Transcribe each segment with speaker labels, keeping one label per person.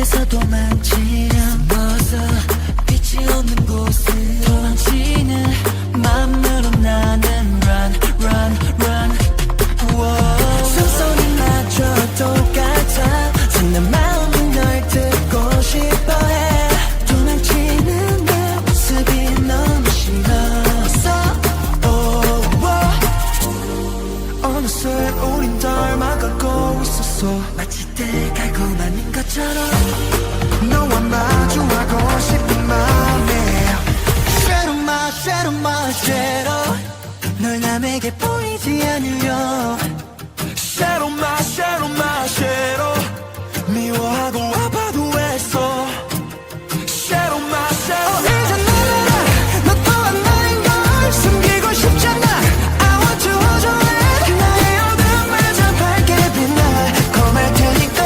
Speaker 1: 속에서 도망치는 벗어 빛이 없는 곳을 도망치는 맘으로 나는 run 숨소리마저 똑같아 내 마음이 널 듣고 싶어해 도망치는 내 모습이 너무 싫었어 어느새 우린 닮아가고 있었어 마치 때가 고만인 것처럼 너와 마주하고 싶은 맘에 Shadow my shadow 널 남에게 보이지 않으려 Shadow my shadow 미워하고 아파도 했어 Shadow my shadow 이제 너는 너 또한 너인 걸 숨기고 싶잖아 I want to hold your hand 나의 어둠을 저 밝게 빛나 고말 테니까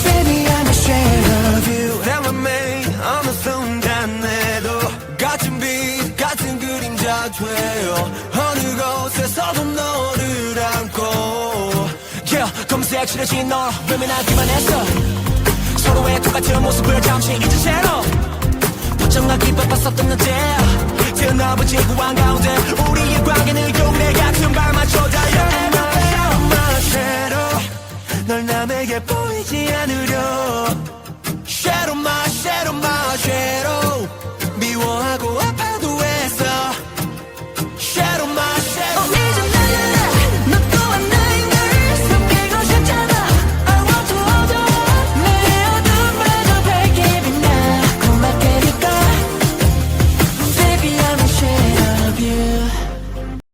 Speaker 1: Baby I'm a shadow of you 내맘 매일 어느 순간 내도 같은 빛 같은 그림자 돼요 어느 곳에서도 너를 안고 검색 칠해진 널 외면하기만 했어 서로의 똑같은 모습을 잠시 잊은 채로 부정하기 바빴었던 낮에 드넓은 지구 한가운데 우리의 관계는 겨울에 같은 발맞춰 달려 Shadow my shadow 널 남에게 보이지 않으려 Shadow my shadow